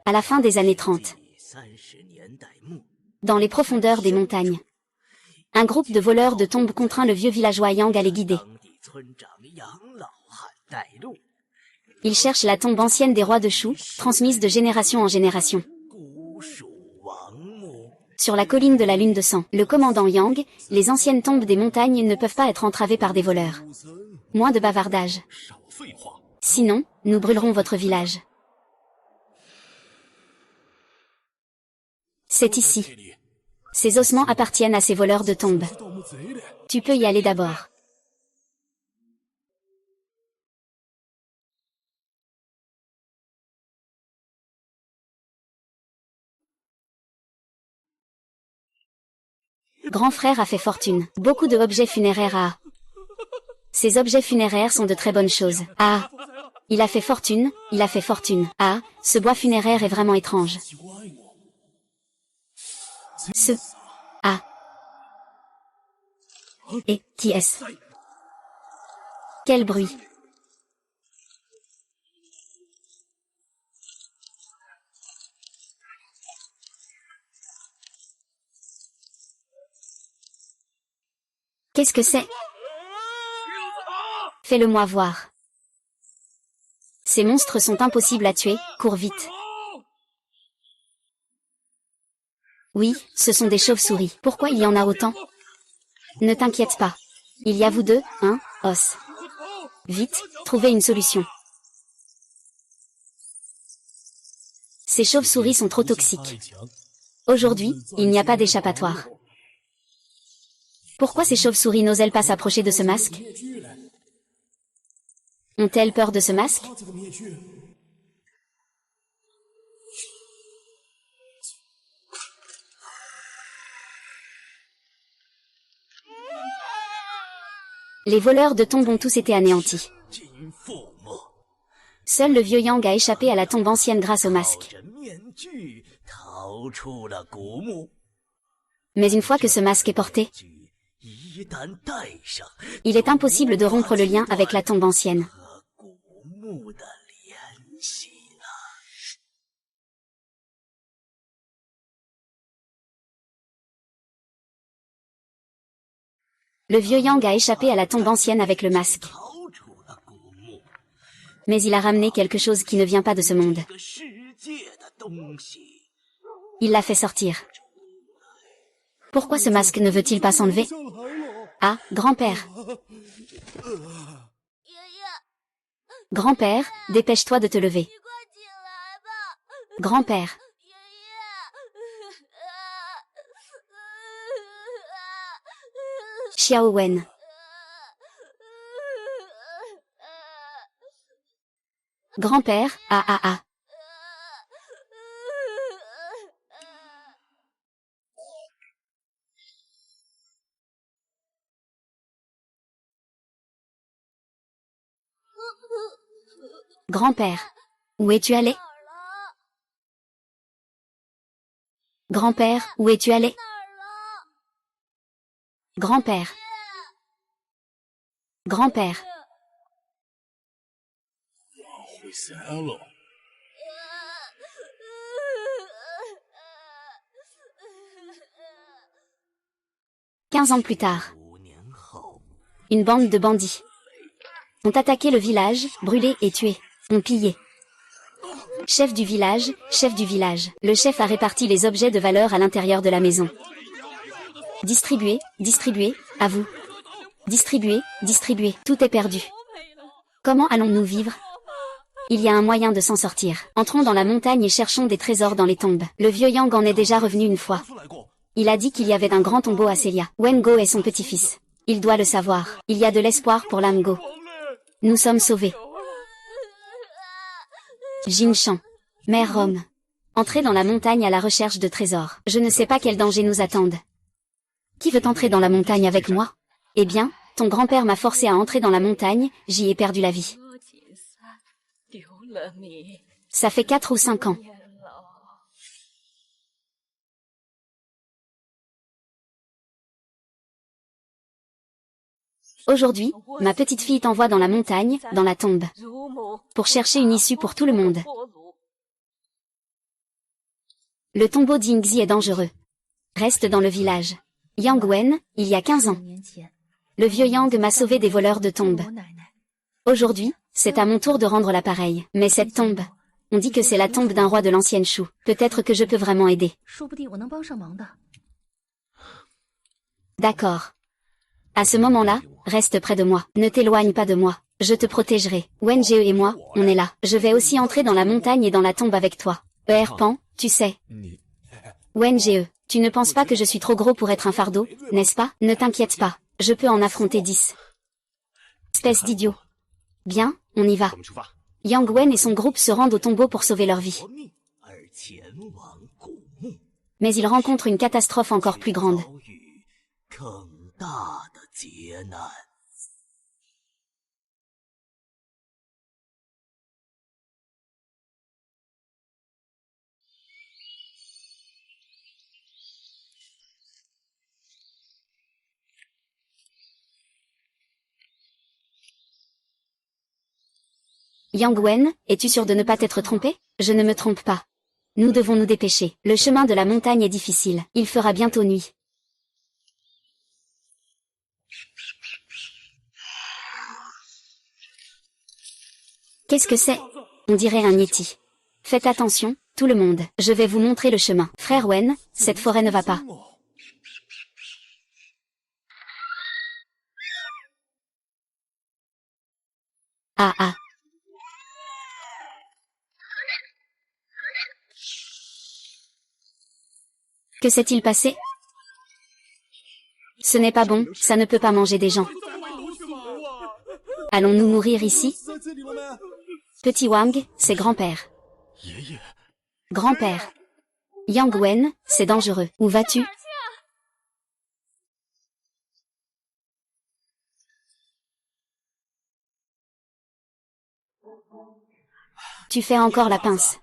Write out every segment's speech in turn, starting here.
À la fin des années 30, dans les profondeurs des montagnes, un groupe de voleurs de tombes contraint le vieux villageois Yang à les guider. Ils cherchent la tombe ancienne des rois de Shu, transmise de génération en génération. Sur la colline de la lune de sang, le commandant Yang, les anciennes tombes des montagnes ne peuvent pas être entravées par des voleurs. Moins de bavardage. Sinon, nous brûlerons votre village. C'est ici. Ces ossements appartiennent à ces voleurs de tombes. Tu peux y aller d'abord. Grand frère a fait fortune. Beaucoup de objets funéraires à... Ces objets funéraires sont de très bonnes choses. Ah, il a fait fortune, il a fait fortune. Ah, ce bois funéraire est vraiment étrange. Ce... Ah. Et, qui est-ce? Quel bruit? Qu'est-ce que c'est? Fais-le-moi voir. Ces monstres sont impossibles à tuer, cours vite. Oui, ce sont des chauves-souris. Pourquoi il y en a autant? Ne t'inquiète pas. Il y a vous deux, hein, os. Vite, trouvez une solution. Ces chauves-souris sont trop toxiques. Aujourd'hui, il n'y a pas d'échappatoire. Pourquoi ces chauves-souris n'osent-elles pas s'approcher de ce masque? Ont-elles peur de ce masque? Les voleurs de tombes ont tous été anéantis. Seul le vieux Yang a échappé à la tombe ancienne grâce au masque. Mais une fois que ce masque est porté, il est impossible de rompre le lien avec la tombe ancienne. Le vieux Yang a échappé à la tombe ancienne avec le masque. Mais il a ramené quelque chose qui ne vient pas de ce monde. Il l'a fait sortir. Pourquoi ce masque ne veut-il pas s'enlever? Ah, grand-père. Grand-père, dépêche-toi de te lever. Grand-père. Xiao Wen. Grand-père, ah ah ah. Grand-père. Où es-tu allé? Grand-père, où es-tu allé? Grand-père. Grand-père. Quinze ans plus tard. Une bande de bandits ont attaqué le village, brûlé et tué, ont pillé. Chef du village, chef du village. Le chef a réparti les objets de valeur à l'intérieur de la maison. Distribuez, distribuez, à vous. Distribuez, distribuez, tout est perdu. Comment allons-nous vivre? Il y a un moyen de s'en sortir. Entrons dans la montagne et cherchons des trésors dans les tombes. Le vieux Yang en est déjà revenu une fois. Il a dit qu'il y avait un grand tombeau à Celia. Wengo est son petit-fils. Il doit le savoir. Il y a de l'espoir pour Lamgo. Nous sommes sauvés. Jin Shan. Mère Rome. Entrez dans la montagne à la recherche de trésors. Je ne sais pas quels dangers nous attendent. Qui veut entrer dans la montagne avec moi? Eh bien, ton grand-père m'a forcé à entrer dans la montagne, j'y ai perdu la vie. Ça fait 4 ou 5 ans. Aujourd'hui, ma petite fille t'envoie dans la montagne, dans la tombe, pour chercher une issue pour tout le monde. Le tombeau d'Yingzi est dangereux. Reste dans le village. Yang Wen, il y a 15 ans. Le vieux Yang m'a sauvé des voleurs de tombes. Aujourd'hui, c'est à mon tour de rendre l'appareil. Mais cette tombe, on dit que c'est la tombe d'un roi de l'ancienne Shu. Peut-être que je peux vraiment aider. D'accord. À ce moment-là, reste près de moi. Ne t'éloigne pas de moi. Je te protégerai. Wen Jie et moi, on est là. Je vais aussi entrer dans la montagne et dans la tombe avec toi. Pan, tu sais. Wen Jie, tu ne penses pas que je suis trop gros pour être un fardeau, n'est-ce pas? Ne t'inquiète pas. Je peux en affronter 10. Espèce d'idiot. Bien, on y va. Yang Wen et son groupe se rendent au tombeau pour sauver leur vie. Mais ils rencontrent une catastrophe encore plus grande. Yang Wen, es-tu sûr de ne pas t'être trompé? Je ne me trompe pas. Nous devons nous dépêcher. Le chemin de la montagne est difficile. Il fera bientôt nuit. Qu'est-ce que c'est? On dirait un yéti. Faites attention, tout le monde. Je vais vous montrer le chemin. Frère Wen, cette forêt ne va pas. Ah ah. Que s'est-il passé? Ce n'est pas bon, ça ne peut pas manger des gens. Allons-nous mourir ici? Petit Wang, c'est grand-père. Grand-père. Yang Wen, c'est dangereux. Où vas-tu? Tu fais encore la pince.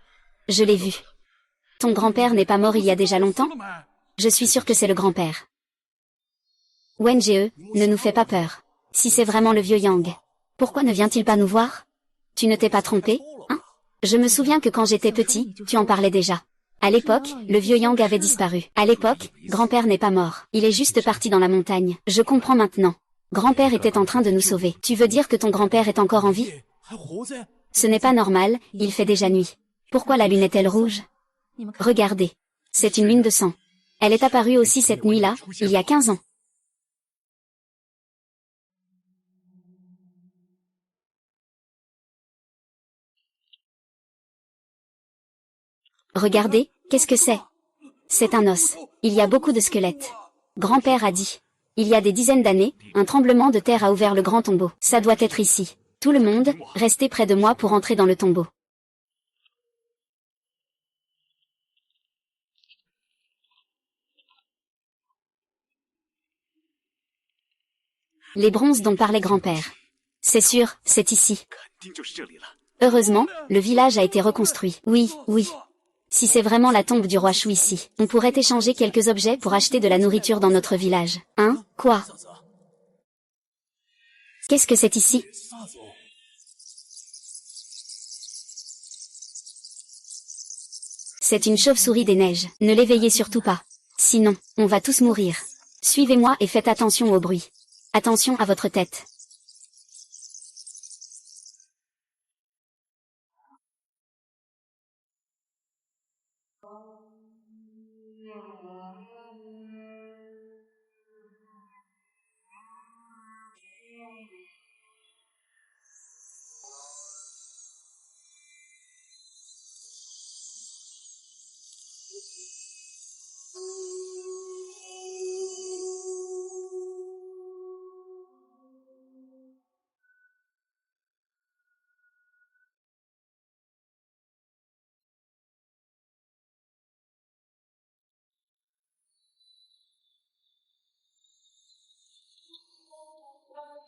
Je l'ai vu. Ton grand-père n'est pas mort il y a déjà longtemps? Je suis sûr que c'est le grand-père. Wen Jie, ne nous fais pas peur. Si c'est vraiment le vieux Yang, pourquoi ne vient-il pas nous voir? Tu ne t'es pas trompé, hein? Je me souviens que quand j'étais petit, tu en parlais déjà. À l'époque, le vieux Yang avait disparu. À l'époque, grand-père n'est pas mort. Il est juste parti dans la montagne. Je comprends maintenant. Grand-père était en train de nous sauver. Tu veux dire que ton grand-père est encore en vie? Ce n'est pas normal, il fait déjà nuit. Pourquoi la lune est-elle rouge? Regardez. C'est une lune de sang. Elle est apparue aussi cette nuit-là, il y a 15 ans. Regardez, qu'est-ce que c'est? C'est un os. Il y a beaucoup de squelettes. Grand-père a dit. Il y a des dizaines d'années, un tremblement de terre a ouvert le grand tombeau. Ça doit être ici. Tout le monde, restez près de moi pour entrer dans le tombeau. Les bronzes dont parlait grand-père. C'est sûr, c'est ici. Heureusement, le village a été reconstruit. Oui, oui. Si c'est vraiment la tombe du roi Shu ici, on pourrait échanger quelques objets pour acheter de la nourriture dans notre village. Hein? Quoi? Qu'est-ce que c'est ici? C'est une chauve-souris des neiges. Ne l'éveillez surtout pas. Sinon, on va tous mourir. Suivez-moi et faites attention au bruit. Attention à votre tête.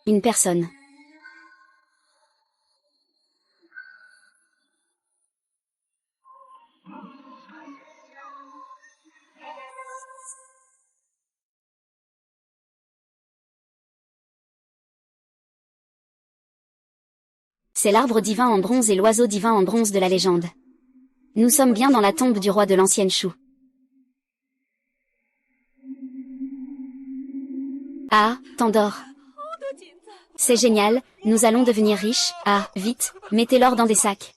Une personne. C'est l'arbre divin en bronze et l'oiseau divin en bronze de la légende. Nous sommes bien dans la tombe du roi de l'ancienne Shu. Ah, t'endors. C'est génial, nous allons devenir riches. Ah, vite, mettez l'or dans des sacs.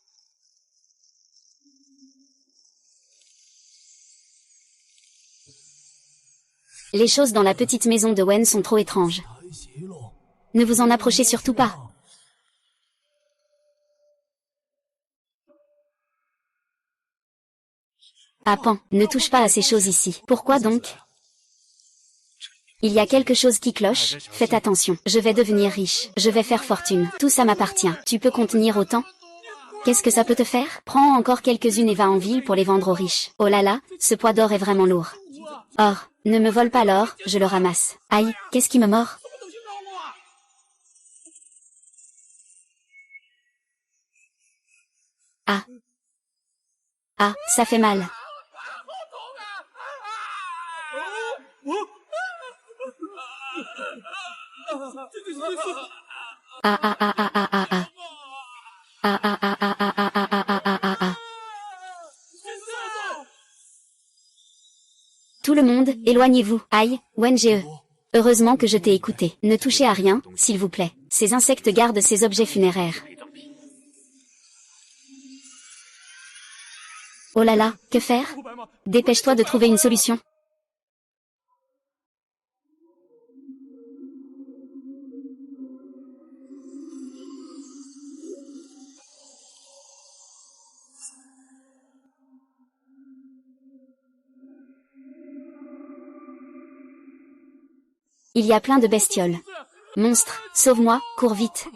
Les choses dans la petite maison de Wen sont trop étranges. Ne vous en approchez surtout pas. Ah Pan, ne touche pas à ces choses ici. Pourquoi donc? Il y a quelque chose qui cloche, faites attention. Je vais devenir riche, je vais faire fortune. Tout ça m'appartient. Tu peux contenir autant? Qu'est-ce que ça peut te faire? Prends encore quelques-unes et va en ville pour les vendre aux riches. Oh là là, ce poids d'or est vraiment lourd. Or, ne me vole pas l'or, je le ramasse. Aïe, qu'est-ce qui me mord? Ah. Ah, ça fait mal. Ah ah ah ah ah ah ah. Ah ah ah ah ah ah ah ah ah ah ah. Tout le monde, éloignez-vous. Aïe, Wen-ge. Heureusement que je t'ai écouté. Ne touchez à rien, s'il vous plaît. Ces insectes gardent ces objets funéraires. Oh là là, que faire? Dépêche-toi de trouver une solution. Il y a plein de bestioles. Monstre, sauve-moi, cours vite.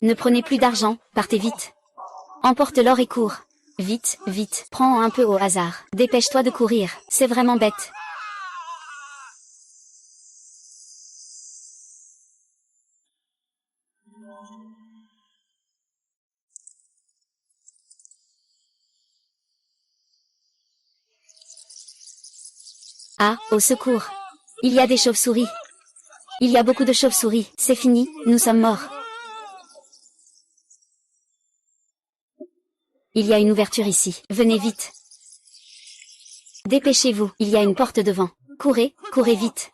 Ne prenez plus d'argent, partez vite. Emporte l'or et cours. Vite, vite, prends un peu au hasard. Dépêche-toi de courir, c'est vraiment bête. Ah, au secours. Il y a des chauves-souris. Il y a beaucoup de chauves-souris. C'est fini, nous sommes morts. Il y a une ouverture ici. Venez vite. Dépêchez-vous, il y a une porte devant. Courez, courez vite.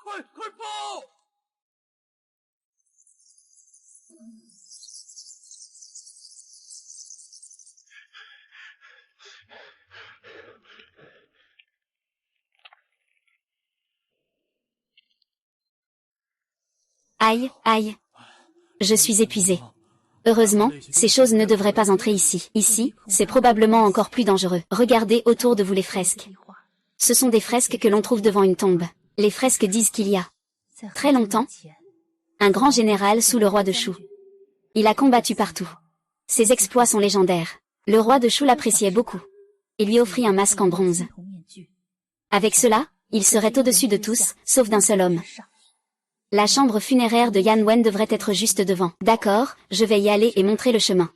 Aïe, aïe. Je suis épuisé. Heureusement, ces choses ne devraient pas entrer ici. Ici, c'est probablement encore plus dangereux. Regardez autour de vous les fresques. Ce sont des fresques que l'on trouve devant une tombe. Les fresques disent qu'il y a très longtemps un grand général sous le roi de Shu. Il a combattu partout. Ses exploits sont légendaires. Le roi de Shu l'appréciait beaucoup et lui offrit un masque en bronze. Avec cela, il serait au-dessus de tous, sauf d'un seul homme. La chambre funéraire de Yan Wen devrait être juste devant. D'accord, je vais y aller et montrer le chemin.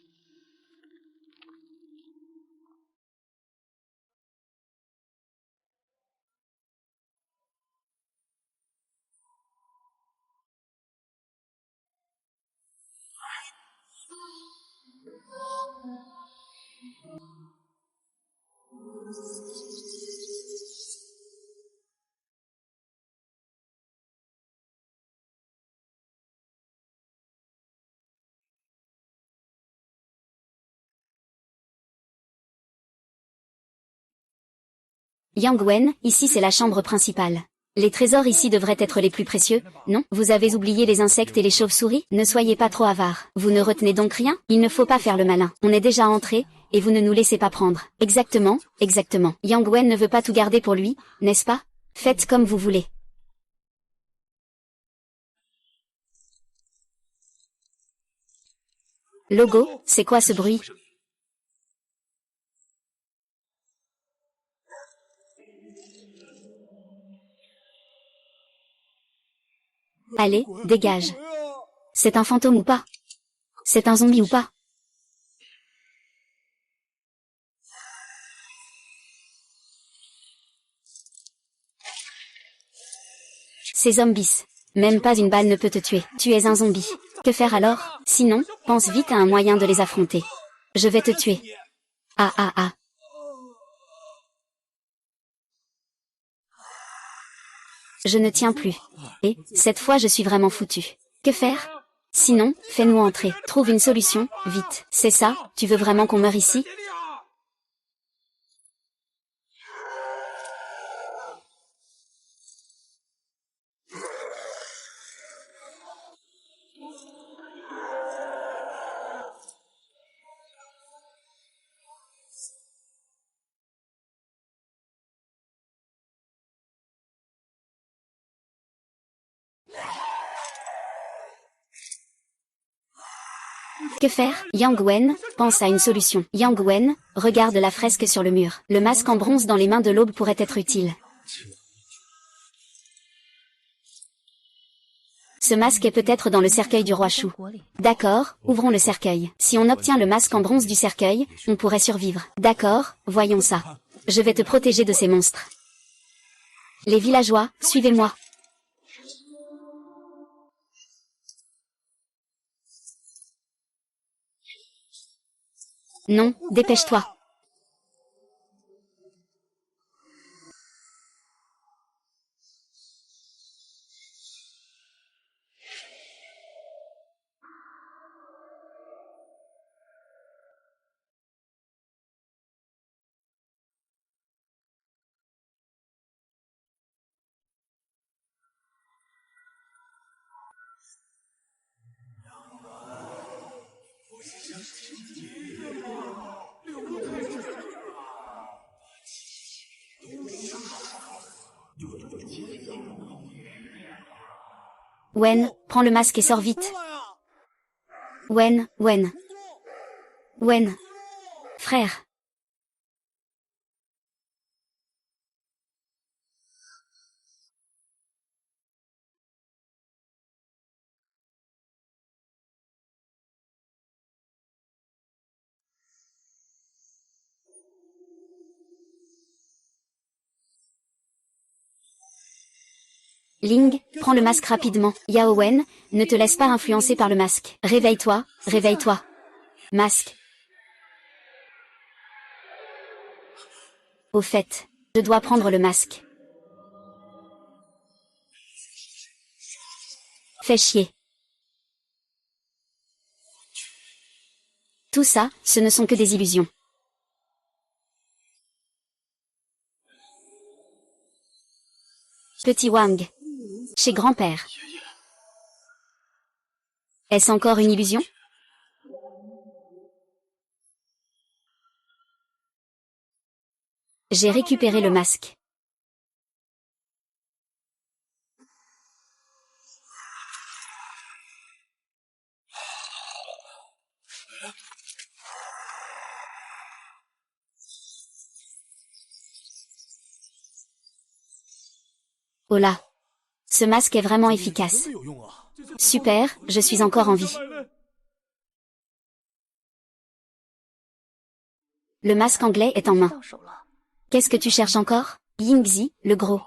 Yang Wen, ici c'est la chambre principale. Les trésors ici devraient être les plus précieux, non? Vous avez oublié les insectes et les chauves-souris? Ne soyez pas trop avares. Vous ne retenez donc rien? Il ne faut pas faire le malin. On est déjà entré, et vous ne nous laissez pas prendre. Exactement, exactement. Yang Wen ne veut pas tout garder pour lui, n'est-ce pas? Faites comme vous voulez. Logo, c'est quoi ce bruit? Allez, dégage. C'est un fantôme ou pas? C'est un zombie ou pas? C'est zombies. Même pas une balle ne peut te tuer. Tu es un zombie. Que faire alors? Sinon, pense vite à un moyen de les affronter. Je vais te tuer. Ah ah ah. Je ne tiens plus. Et, cette fois je suis vraiment foutu. Que faire? Sinon, fais-nous entrer. Trouve une solution, vite. C'est ça, tu veux vraiment qu'on meure ici? Que faire? Yang Wen pense à une solution. Yang Wen regarde la fresque sur le mur. Le masque en bronze dans les mains de l'aube pourrait être utile. Ce masque est peut-être dans le cercueil du roi Shu. D'accord, ouvrons le cercueil. Si on obtient le masque en bronze du cercueil, on pourrait survivre. D'accord, voyons ça. Je vais te protéger de ces monstres. Les villageois, suivez-moi. Non, dépêche-toi. Wen, prends le masque et sors vite. Wen. Frère. Ling, prends le masque rapidement. Yao Wen, ne te laisse pas influencer par le masque. Réveille-toi, réveille-toi. Masque. Au fait, je dois prendre le masque. Fais chier. Tout ça, ce ne sont que des illusions. Petit Wang. Chez grand-père. Est-ce encore une illusion? J'ai récupéré le masque. Oh là. Ce masque est vraiment efficace. Super, je suis encore en vie. Le masque anglais est en main. Qu'est-ce que tu cherches encore? Yingzi, le gros.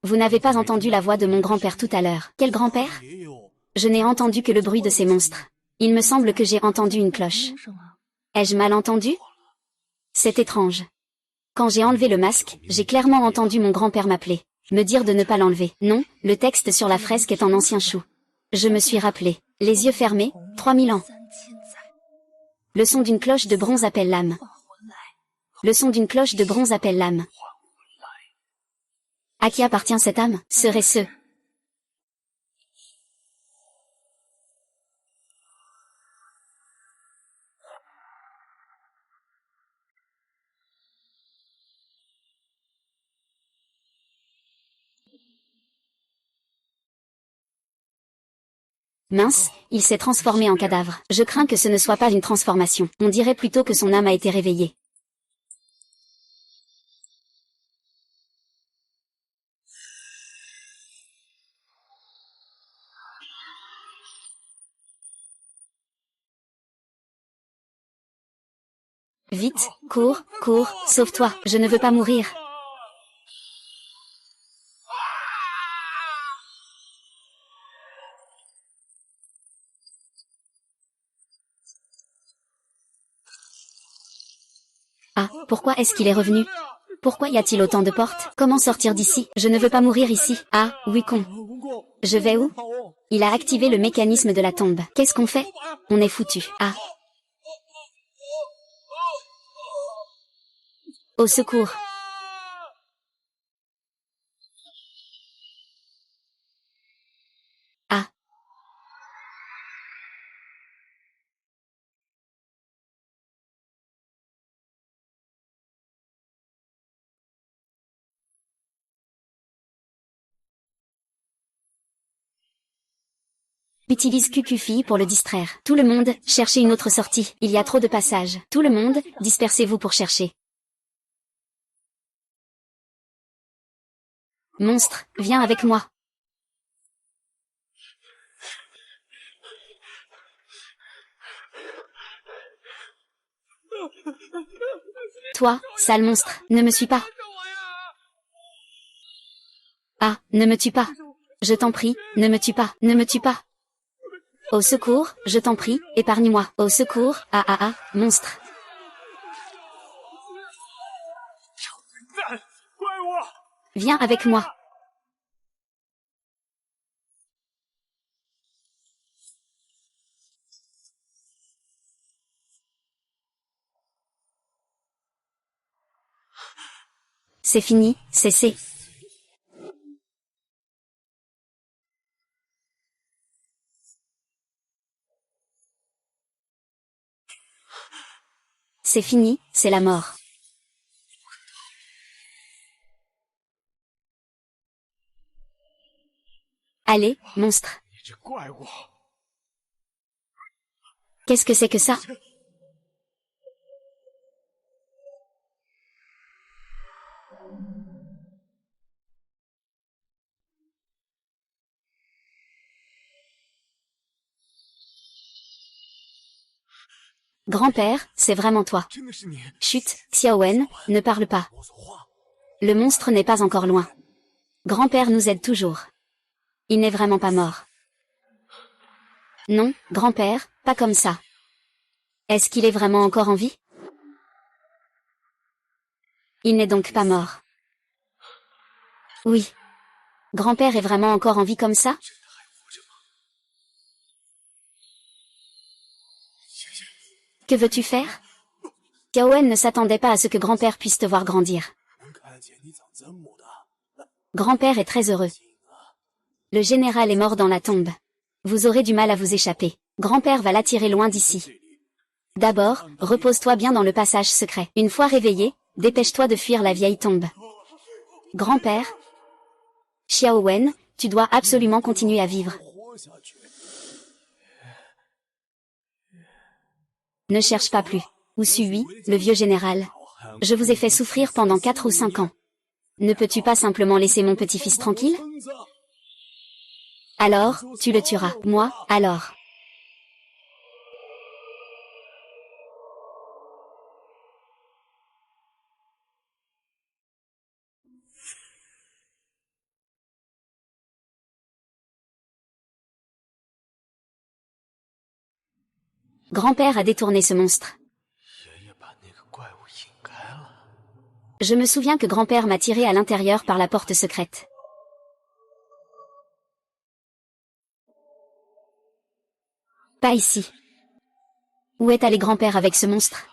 Vous n'avez pas entendu la voix de mon grand-père tout à l'heure. Quel grand-père? Je n'ai entendu que le bruit de ces monstres. Il me semble que j'ai entendu une cloche. Ai-je mal entendu? C'est étrange. Quand j'ai enlevé le masque, j'ai clairement entendu mon grand-père m'appeler. Me dire de ne pas l'enlever. Non, le texte sur la fresque est en ancien chou. Je me suis rappelé. Les yeux fermés, 3000 ans. Le son d'une cloche de bronze appelle l'âme. Le son d'une cloche de bronze appelle l'âme. À qui appartient cette âme? Serait-ce? Mince, il s'est transformé en cadavre. Je crains que ce ne soit pas une transformation. On dirait plutôt que son âme a été réveillée. Vite, cours, sauve-toi, je ne veux pas mourir. Ah, pourquoi est-ce qu'il est revenu? Pourquoi y a-t-il autant de portes? Comment sortir d'ici? Je ne veux pas mourir ici. Ah, Wukong. Je vais où? Il a activé le mécanisme de la tombe. Qu'est-ce qu'on fait? On est foutu. Ah. Au secours. Ah. Utilise Kukufi pour le distraire. Tout le monde, cherchez une autre sortie. Il y a trop de passages. Tout le monde, dispersez-vous pour chercher. Monstre, viens avec moi. Toi, sale monstre, ne me suis pas. Ah, ne me tue pas. Je t'en prie, ne me tue pas, ne me tue pas. Au secours, je t'en prie, épargne-moi. Au secours, ah ah ah, monstre. Viens avec moi. C'est fini, cessez. C'est fini, c'est la mort. Allez, monstre. Qu'est-ce que c'est que ça? Grand-père, c'est vraiment toi. Chut, Xiaowen, ne parle pas. Le monstre n'est pas encore loin. Grand-père nous aide toujours. Il n'est vraiment pas mort. Non, grand-père, pas comme ça. Est-ce qu'il est vraiment encore en vie? Il n'est donc pas mort. Oui. Grand-père est vraiment encore en vie comme ça? Que veux-tu faire? Xiaowen ne s'attendait pas à ce que grand-père puisse te voir grandir. Grand-père est très heureux. Le général est mort dans la tombe. Vous aurez du mal à vous échapper. Grand-père va l'attirer loin d'ici. D'abord, repose-toi bien dans le passage secret. Une fois réveillé, dépêche-toi de fuir la vieille tombe. Grand-père, Xiaowen, tu dois absolument continuer à vivre. Ne cherche pas plus. Où suis-je, le vieux général? Je vous ai fait souffrir pendant 4 ou 5 ans. Ne peux-tu pas simplement laisser mon petit-fils tranquille? Alors, tu le tueras. Moi, alors. Grand-père a détourné ce monstre. Je me souviens que grand-père m'a tiré à l'intérieur par la porte secrète. Pas ici. Où est allé grand-père avec ce monstre?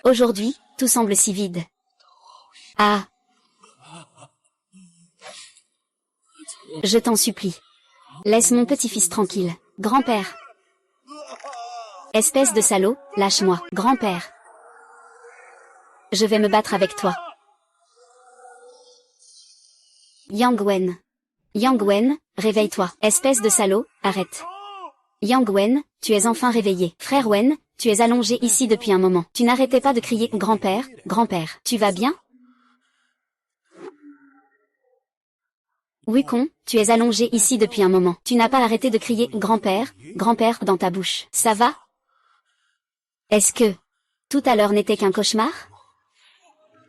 Aujourd'hui, tout semble si vide. Ah. Je t'en supplie. Laisse mon petit-fils tranquille. Grand-père. Espèce de salaud, lâche-moi. Grand-père. Je vais me battre avec toi. Yang Wen. Yang Wen, réveille-toi. Espèce de salaud, arrête. Yang Wen, tu es enfin réveillé. Frère Wen, tu es allongé ici depuis un moment. Tu n'arrêtais pas de crier « Grand-père, grand-père ». Tu vas bien? Wukong, tu es allongé ici depuis un moment. Tu n'as pas arrêté de crier « Grand-père, grand-père » dans ta bouche. Ça va? Est-ce que tout à l'heure n'était qu'un cauchemar?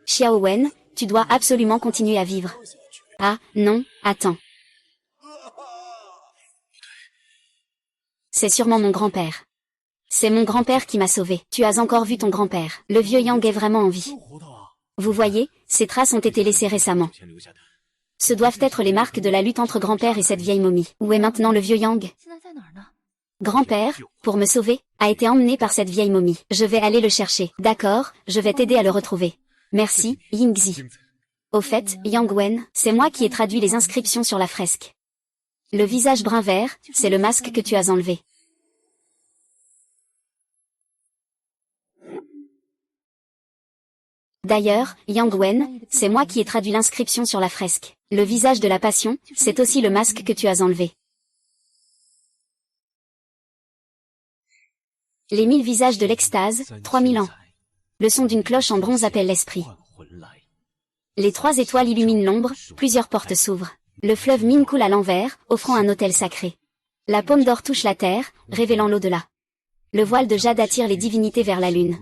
Xiaowen, tu dois absolument continuer à vivre. Ah, non, attends. C'est sûrement mon grand-père. C'est mon grand-père qui m'a sauvé. Tu as encore vu ton grand-père. Le vieux Yang est vraiment en vie. Vous voyez, ces traces ont été laissées récemment. Ce doivent être les marques de la lutte entre grand-père et cette vieille momie. Où est maintenant le vieux Yang? Grand-père, pour me sauver, a été emmené par cette vieille momie. Je vais aller le chercher. D'accord, je vais t'aider à le retrouver. Merci, Yingzi. Au fait, Yang Wen, c'est moi qui ai traduit les inscriptions sur la fresque. Le visage brun-vert, c'est le masque que tu as enlevé. D'ailleurs, Yang Wen, c'est moi qui ai traduit l'inscription sur la fresque. Le visage de la passion, c'est aussi le masque que tu as enlevé. Les 1000 visages de l'extase, 3000 ans. Le son d'une cloche en bronze appelle l'esprit. Les 3 étoiles illuminent l'ombre, plusieurs portes s'ouvrent. Le fleuve Ming coule à l'envers, offrant un autel sacré. La paume d'or touche la terre, révélant l'au-delà. Le voile de jade attire les divinités vers la lune.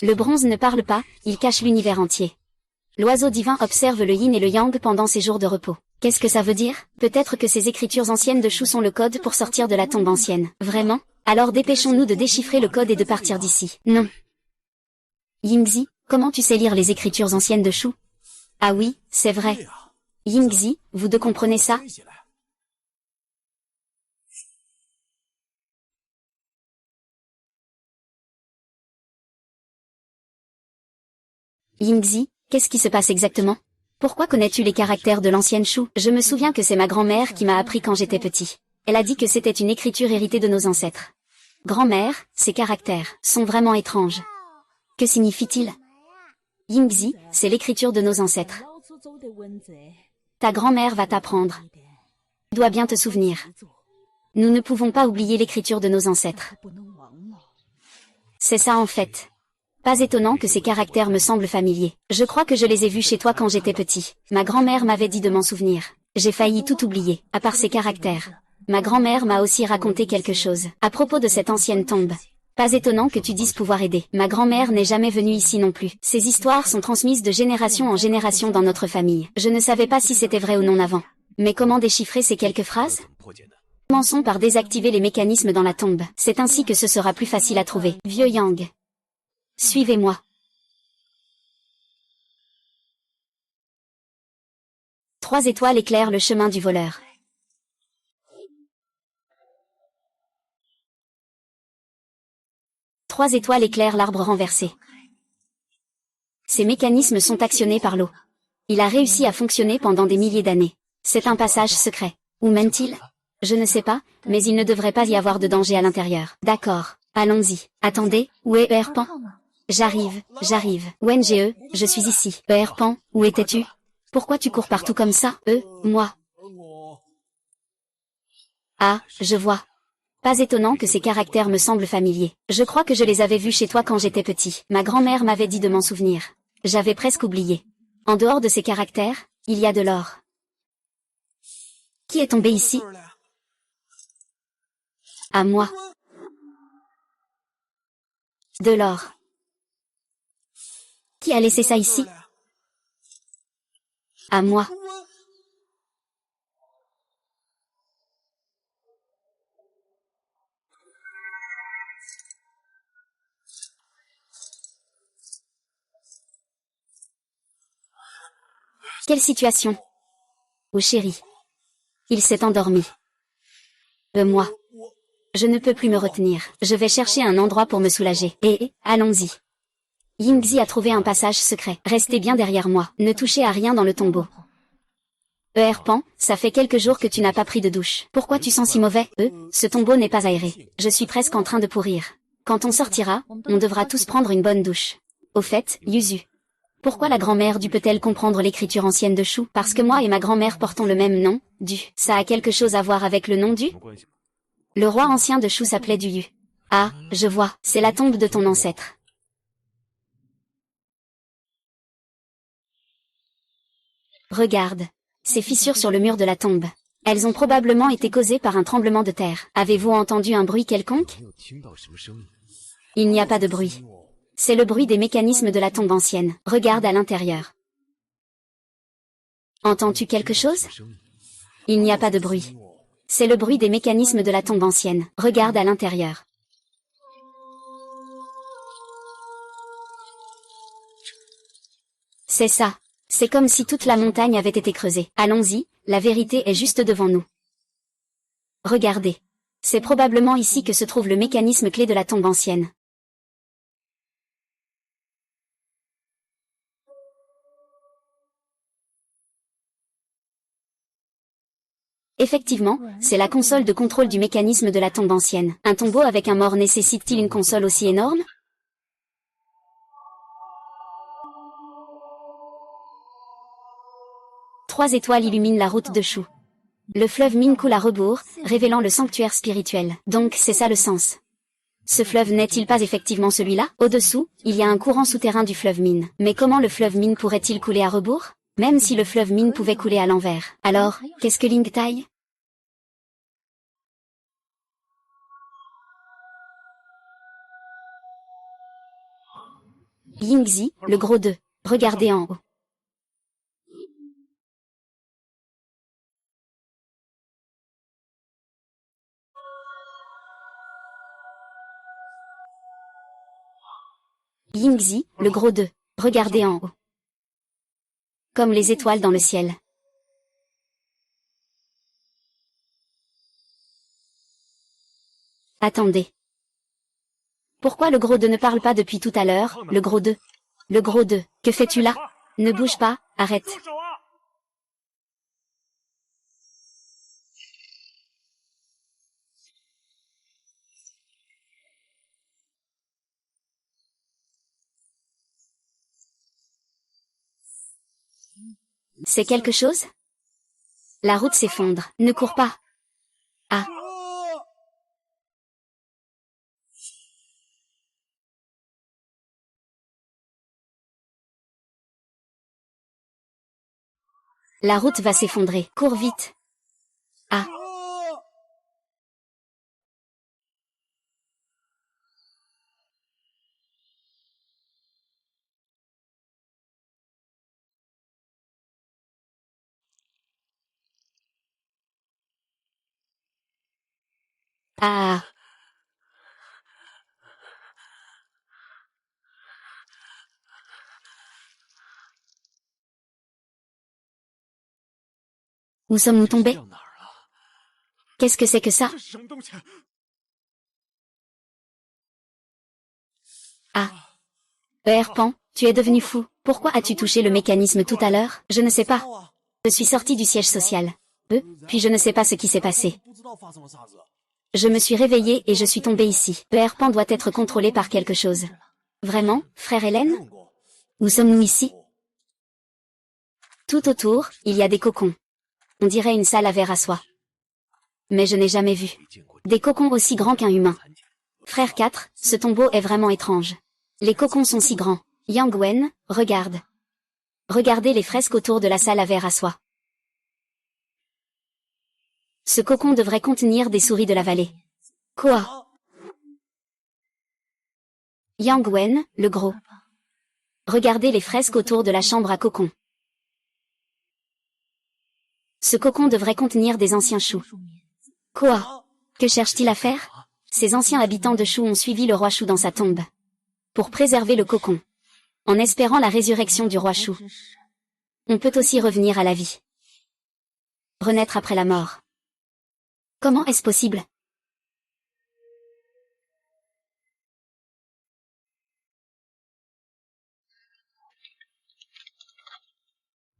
Le bronze ne parle pas, il cache l'univers entier. L'oiseau divin observe le yin et le yang pendant ses jours de repos. Qu'est-ce que ça veut dire? Peut-être que ces écritures anciennes de Shu sont le code pour sortir de la tombe ancienne. Vraiment? Alors dépêchons-nous de déchiffrer le code et de partir d'ici. Non. Yingzi, comment tu sais lire les écritures anciennes de Shu? Ah oui, c'est vrai. Yingzi, vous deux comprenez ça? Yingzi, qu'est-ce qui se passe exactement? Pourquoi connais-tu les caractères de l'ancienne Shu? Je me souviens que c'est ma grand-mère qui m'a appris quand j'étais petit. Elle a dit que c'était une écriture héritée de nos ancêtres. Grand-mère, ces caractères sont vraiment étranges. Que signifie-t-il? Yingzi, c'est l'écriture de nos ancêtres. Ta grand-mère va t'apprendre. Tu dois bien te souvenir. Nous ne pouvons pas oublier l'écriture de nos ancêtres. C'est ça en fait. Pas étonnant que ces caractères me semblent familiers. Je crois que je les ai vus chez toi quand j'étais petit. Ma grand-mère m'avait dit de m'en souvenir. J'ai failli tout oublier, à part ces caractères. Ma grand-mère m'a aussi raconté quelque chose, à propos de cette ancienne tombe. Pas étonnant que tu dises pouvoir aider. Ma grand-mère n'est jamais venue ici non plus. Ces histoires sont transmises de génération en génération dans notre famille. Je ne savais pas si c'était vrai ou non avant. Mais comment déchiffrer ces quelques phrases? Commençons par désactiver les mécanismes dans la tombe. C'est ainsi que ce sera plus facile à trouver. Vieux Yang. Suivez-moi. 3 étoiles éclairent le chemin du voleur. Trois étoiles éclairent l'arbre renversé. Ces mécanismes sont actionnés par l'eau. Il a réussi à fonctionner pendant des milliers d'années. C'est un passage secret. Où mène-t-il? Je ne sais pas, mais il ne devrait pas y avoir de danger à l'intérieur. D'accord, allons-y. Attendez, où est Erpan? J'arrive. Wenge, je suis ici. Erpan, où étais-tu? Pourquoi tu cours partout comme ça? Moi. Ah, je vois. Pas étonnant que ces caractères me semblent familiers. Je crois que je les avais vus chez toi quand j'étais petit. Ma grand-mère m'avait dit de m'en souvenir. J'avais presque oublié. En dehors de ces caractères, il y a de l'or. Qui est tombé ici? À moi. De l'or. Qui a laissé ça ici? À moi. Quelle situation? Oh chérie. Il s'est endormi. Moi. Je ne peux plus me retenir. Je vais chercher un endroit pour me soulager. Allons-y. Yingzi a trouvé un passage secret. Restez bien derrière moi. Ne touchez à rien dans le tombeau. Erpan, ça fait quelques jours que tu n'as pas pris de douche. Pourquoi tu sens si mauvais? Ce tombeau n'est pas aéré. Je suis presque en train de pourrir. Quand on sortira, on devra tous prendre une bonne douche. Au fait, Yuzu. Pourquoi la grand-mère du peut-elle comprendre l'écriture ancienne de Shu? Parce que moi et ma grand-mère portons le même nom, Du. Ça a quelque chose à voir avec le nom du? Le roi ancien de Shu s'appelait Du Yu. Ah, je vois, c'est la tombe de ton ancêtre. Regarde. Ces fissures sur le mur de la tombe. Elles ont probablement été causées par un tremblement de terre. Avez-vous entendu un bruit quelconque? Il n'y a pas de bruit. C'est le bruit des mécanismes de la tombe ancienne. Regarde à l'intérieur. Entends-tu quelque chose? Il n'y a pas de bruit. C'est le bruit des mécanismes de la tombe ancienne. Regarde à l'intérieur. C'est ça. C'est comme si toute la montagne avait été creusée. Allons-y, la vérité est juste devant nous. Regardez. C'est probablement ici que se trouve le mécanisme clé de la tombe ancienne. Effectivement, c'est la console de contrôle du mécanisme de la tombe ancienne. Un tombeau avec un mort nécessite-t-il une console aussi énorme? Trois étoiles illuminent la route de Shu. Le fleuve Min coule à rebours, révélant le sanctuaire spirituel. Donc c'est ça le sens. Ce fleuve n'est-il pas effectivement celui-là? Au-dessous, il y a un courant souterrain du fleuve Min. Mais comment le fleuve Min pourrait-il couler à rebours? Même si le fleuve Min pouvait couler à l'envers. Alors, qu'est-ce que Lingtai? Yingzi, le gros 2. Regardez en haut. Yingzi, le gros 2. Regardez en haut. Comme les étoiles dans le ciel. Attendez. Pourquoi le gros 2 ne parle pas depuis tout à l'heure, le gros 2? Le gros 2, que fais-tu là? Ne bouge pas, arrête. C'est quelque chose? La route s'effondre. Ne cours pas. Ah. La route va s'effondrer. Cours vite. Ah. Ah. Où sommes-nous tombés? Qu'est-ce que c'est que ça? Ah. Pan, tu es devenu fou. Pourquoi as-tu touché le mécanisme tout à l'heure? Je ne sais pas. Je suis sorti du siège social. Puis je ne sais pas ce qui s'est passé. Je me suis réveillé et je suis tombé ici. Pan doit être contrôlé par quelque chose. Vraiment, frère Hélène? Où sommes-nous ici? Tout autour, il y a des cocons. On dirait une salle à verre à soie. Mais je n'ai jamais vu des cocons aussi grands qu'un humain. Frère 4, ce tombeau est vraiment étrange. Les cocons sont si grands. Yang Wen, regarde. Regardez les fresques autour de la salle à verre à soie. Ce cocon devrait contenir des souris de la vallée. Quoi? Yang Wen, le gros. Regardez les fresques autour de la chambre à cocon. Ce cocon devrait contenir des anciens choux. Quoi? Que cherche-t-il à faire? Ces anciens habitants de Chou ont suivi le roi Chou dans sa tombe. Pour préserver le cocon. En espérant la résurrection du roi Chou. On peut aussi revenir à la vie. Renaître après la mort. Comment est-ce possible?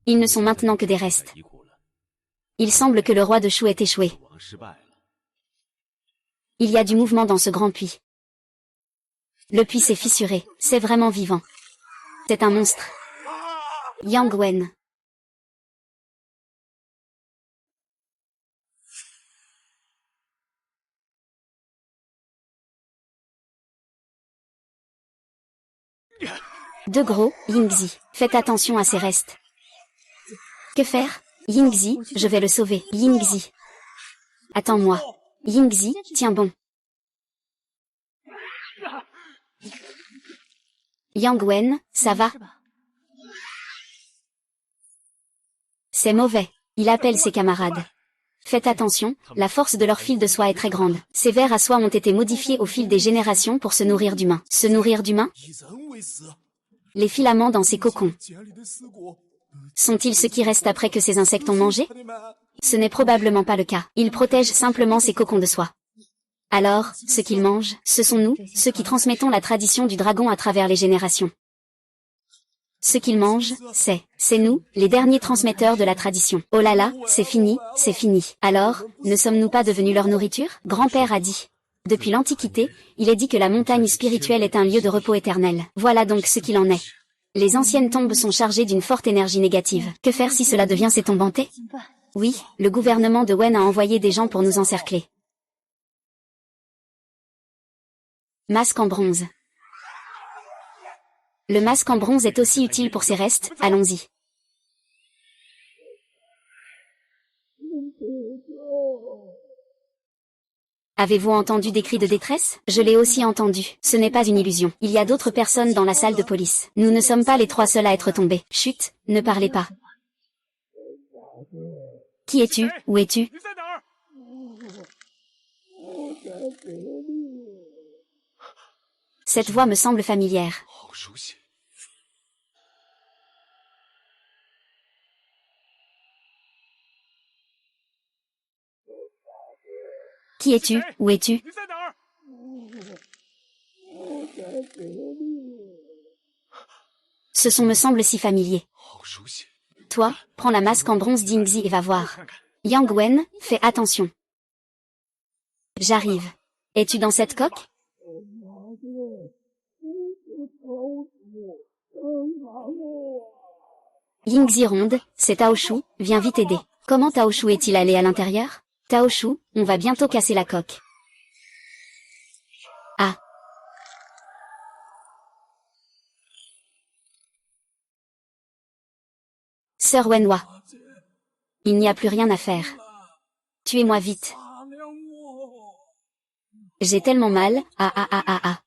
Ils ne sont maintenant que des restes. Il semble que le roi de Chou ait échoué. Il y a du mouvement dans ce grand puits. Le puits s'est fissuré, c'est vraiment vivant. C'est un monstre. Yang Wen. De gros, Yingzi, faites attention à ces restes. Que faire? Yingzi, je vais le sauver. Yingzi. Attends-moi. Yingzi, tiens bon. Yang Wen, ça va? C'est mauvais. Il appelle ses camarades. Faites attention, la force de leur fil de soie est très grande. Ces vers à soie ont été modifiés au fil des générations pour se nourrir d'humains. Se nourrir d'humains? Les filaments dans ces cocons. Sont-ils ceux qui restent après que ces insectes ont mangé? Ce n'est probablement pas le cas. Ils protègent simplement ces cocons de soie. Alors, ce qu'ils mangent, ce sont nous, ceux qui transmettons la tradition du dragon à travers les générations. Ce qu'ils mangent, c'est nous, les derniers transmetteurs de la tradition. Oh là là, c'est fini, c'est fini. Alors, ne sommes-nous pas devenus leur nourriture? Grand-père a dit. Depuis l'Antiquité, il est dit que la montagne spirituelle est un lieu de repos éternel. Voilà donc ce qu'il en est. Les anciennes tombes sont chargées d'une forte énergie négative. Que faire si cela devient ces tombes hantées? Oui, le gouvernement de Wen a envoyé des gens pour nous encercler. Masque en bronze. Le masque en bronze est aussi utile pour ces restes, allons-y. Avez-vous entendu des cris de détresse? Je l'ai aussi entendu. Ce n'est pas une illusion. Il y a d'autres personnes dans la salle de police. Nous ne sommes pas les trois seuls à être tombés. Chut, ne parlez pas. Qui es-tu? Où es-tu? Cette voix me semble familière. Qui es-tu? Où es-tu? Ce son me semble si familier. Toi, prends la masque en bronze d'Ingzi et va voir. Yang Wen, fais attention. J'arrive. Es-tu dans cette coque? Yingzi ronde, c'est Taoshu, viens vite aider. Comment Taoshu est-il allé à l'intérieur? Taoshu, on va bientôt casser la coque. Ah. Sœur Wenhua. Il n'y a plus rien à faire. Tuez-moi vite. J'ai tellement mal, ah ah ah ah ah.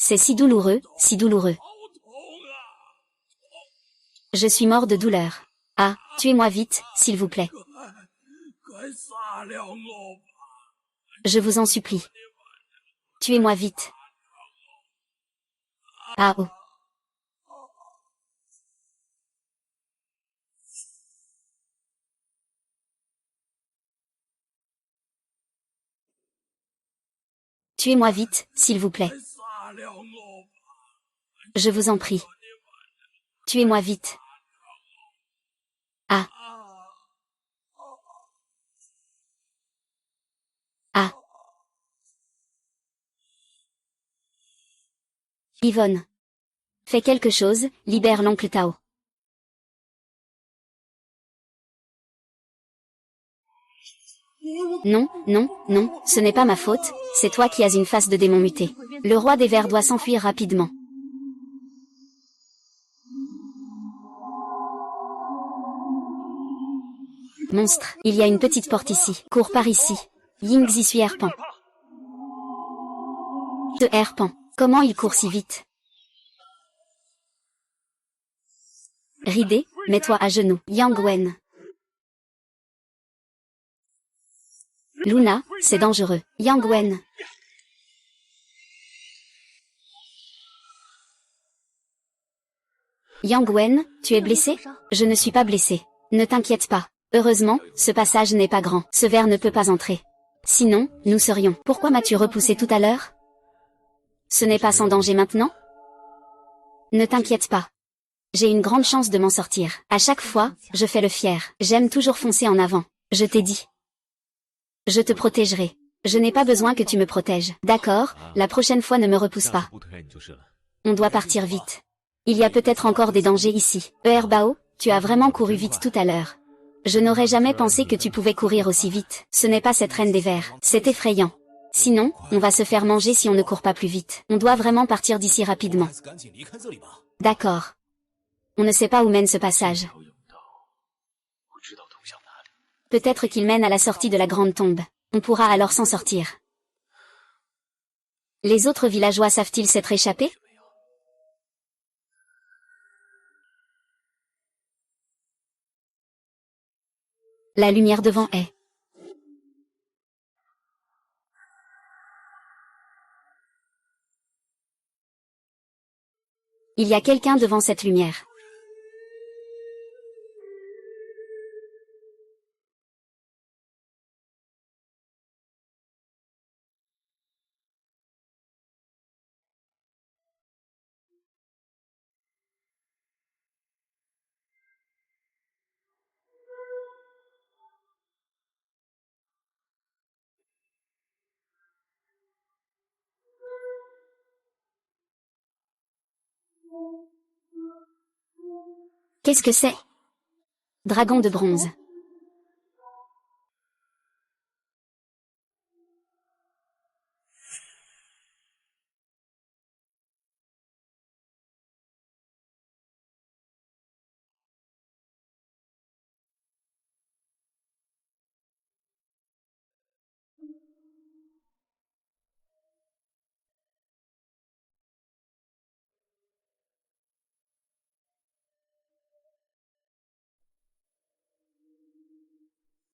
C'est si douloureux, si douloureux. Je suis mort de douleur. Ah, tuez-moi vite, s'il vous plaît. Je vous en supplie. Tuez-moi vite. Ah oh. Tuez-moi vite, s'il vous plaît. Je vous en prie. Tuez-moi vite. Ah. Ah. Yvonne. Fais quelque chose, libère l'oncle Tao. Non, non, non, ce n'est pas ma faute, c'est toi qui as une face de démon muté. Le roi des vers doit s'enfuir rapidement. Monstre, il y a une petite porte ici. Cours par ici. Yingzi suit Erpan. De Erpan. Comment il court si vite? Ridé, mets-toi à genoux. Yang Wen. Luna, c'est dangereux. Yang Wen. Yang Wen, tu es blessé? Je ne suis pas blessé. Ne t'inquiète pas. Heureusement, ce passage n'est pas grand. Ce verre ne peut pas entrer. Sinon, nous serions. Pourquoi m'as-tu repoussé tout à l'heure? Ce n'est pas sans danger maintenant? Ne t'inquiète pas. J'ai une grande chance de m'en sortir. À chaque fois, je fais le fier. J'aime toujours foncer en avant. Je t'ai dit. Je te protégerai. Je n'ai pas besoin que tu me protèges. D'accord, la prochaine fois ne me repousse pas. On doit partir vite. Il y a peut-être encore des dangers ici. Bao, tu as vraiment couru vite tout à l'heure. Je n'aurais jamais pensé que tu pouvais courir aussi vite. Ce n'est pas cette reine des vers. C'est effrayant. Sinon, on va se faire manger si on ne court pas plus vite. On doit vraiment partir d'ici rapidement. D'accord. On ne sait pas où mène ce passage. Peut-être qu'il mène à la sortie de la grande tombe. On pourra alors s'en sortir. Les autres villageois savent-ils s'être échappés? La lumière devant est. Il y a quelqu'un devant cette lumière. Qu'est-ce que c'est? Dragon de bronze.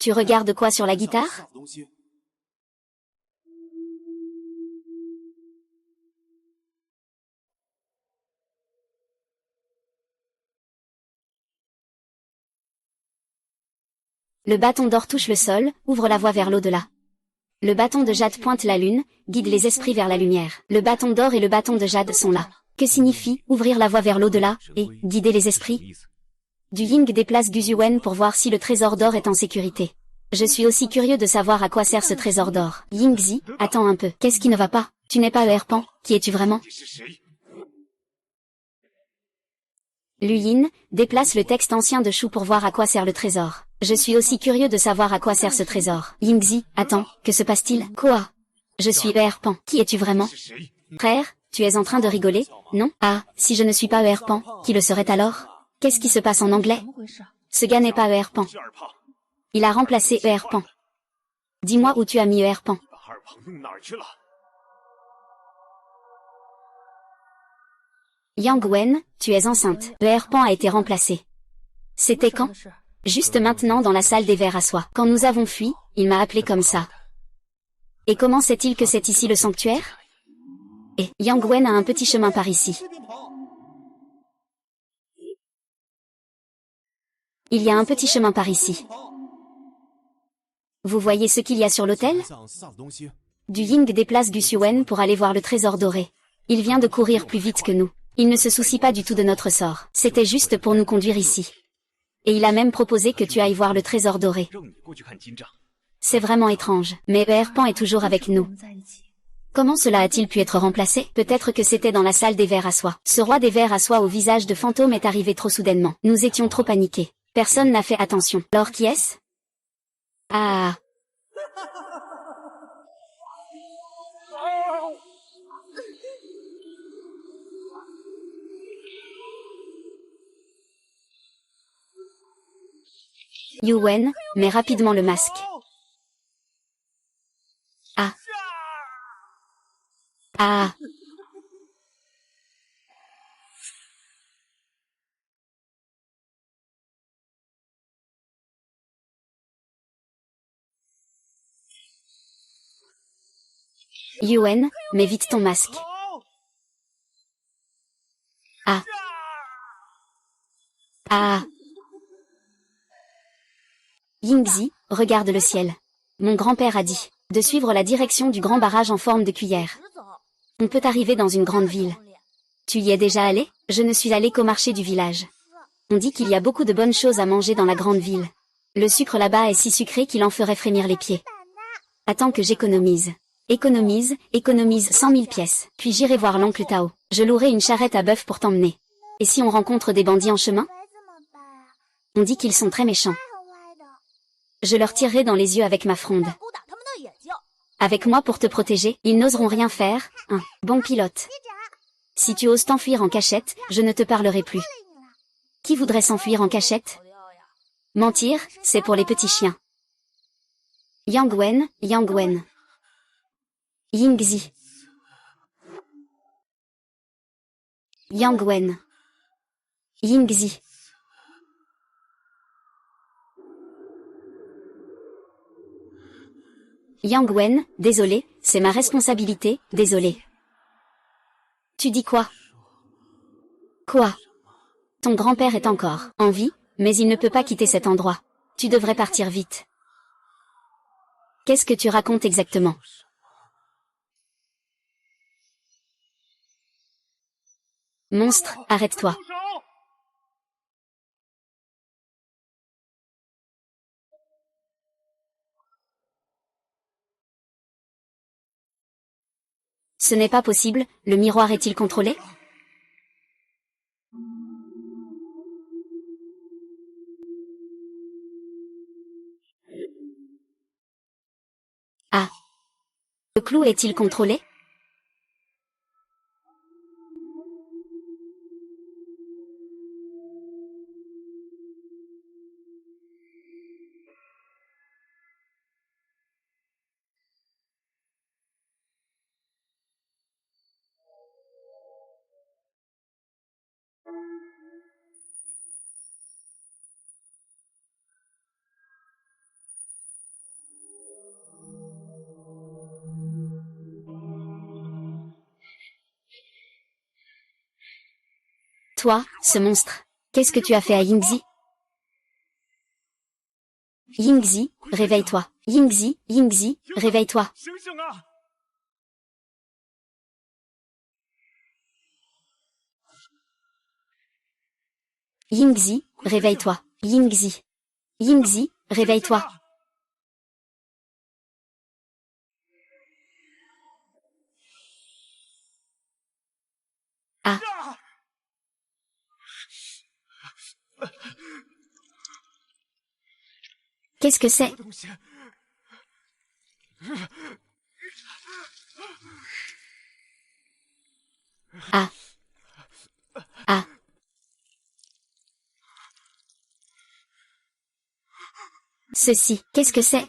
Tu regardes quoi sur la guitare? Le bâton d'or touche le sol, ouvre la voie vers l'au-delà. Le bâton de jade pointe la lune, guide les esprits vers la lumière. Le bâton d'or et le bâton de jade sont là. Que signifie ouvrir la voie vers l'au-delà et guider les esprits? Du Ying déplace Guzhuen pour voir si le trésor d'or est en sécurité. Je suis aussi curieux de savoir à quoi sert ce trésor d'or. Yingzi, attends un peu. Qu'est-ce qui ne va pas? Tu n'es pas Erpan. Qui es-tu vraiment? Luyin déplace le texte ancien de Shu pour voir à quoi sert le trésor. Je suis aussi curieux de savoir à quoi sert ce trésor. Yingzi, attends, que se passe-t-il? Quoi? Je suis Erpan. Qui es-tu vraiment? Frère, tu es en train de rigoler, non? Ah, si je ne suis pas Erpan, qui le serait alors? Qu'est-ce qui se passe en anglais? Ce gars n'est pas Erpan. Il a remplacé Erpan. Dis-moi où tu as mis Erpan. Yang Wen, tu es enceinte. Erpan a été remplacé. C'était quand? Juste maintenant dans la salle des vers à soie. Quand nous avons fui, il m'a appelé comme ça. Et comment sait-il que c'est ici le sanctuaire? Et Yang Wen a un petit chemin par ici. Il y a un petit chemin par ici. Vous voyez ce qu'il y a sur l'autel? Du Ying déplace Guzhuen pour aller voir le trésor doré. Il vient de courir plus vite que nous. Il ne se soucie pas du tout de notre sort. C'était juste pour nous conduire ici. Et il a même proposé que tu ailles voir le trésor doré. C'est vraiment étrange. Mais Erpan est toujours avec nous. Comment cela a-t-il pu être remplacé? Peut-être que c'était dans la salle des vers à soie. Ce roi des vers à soie au visage de fantôme est arrivé trop soudainement. Nous étions trop paniqués. Personne n'a fait attention. Alors qui est-ce? Ah. Yuwen, met rapidement le masque. Ah. Ah. Yuwen, mets vite ton masque. Ah. Ah. Yingzi, regarde le ciel. Mon grand-père a dit de suivre la direction du grand barrage en forme de cuillère. On peut arriver dans une grande ville. Tu y es déjà allé? Je ne suis allé qu'au marché du village. On dit qu'il y a beaucoup de bonnes choses à manger dans la grande ville. Le sucre là-bas est si sucré qu'il en ferait frémir les pieds. Attends que j'économise. Économise 100 000 pièces. Puis j'irai voir l'oncle Tao. Je louerai une charrette à bœuf pour t'emmener. Et si on rencontre des bandits en chemin? On dit qu'ils sont très méchants. Je leur tirerai dans les yeux avec ma fronde. Avec moi pour te protéger, ils n'oseront rien faire, un bon pilote. Si tu oses t'enfuir en cachette, je ne te parlerai plus. Qui voudrait s'enfuir en cachette? Mentir, c'est pour les petits chiens. Yang Wen. Yingzi. Yang Wen. Yingzi. Yang Wen, désolé, c'est ma responsabilité, désolé. Tu dis quoi? Quoi? Ton grand-père est encore en vie, mais il ne peut pas quitter cet endroit. Tu devrais partir vite. Qu'est-ce que tu racontes exactement? Monstre, arrête-toi. Ce n'est pas possible, le miroir est-il contrôlé? Ah. Le clou est-il contrôlé? Toi, ce monstre. Qu'est-ce que tu as fait à Yingzi? Yingzi, réveille-toi. Yingzi, Yingzi, réveille-toi. Yingzi, réveille-toi. Yingzi. Yingzi, réveille-toi. Ah. Qu'est-ce que c'est? Ah. Ah. Ceci, qu'est-ce que c'est?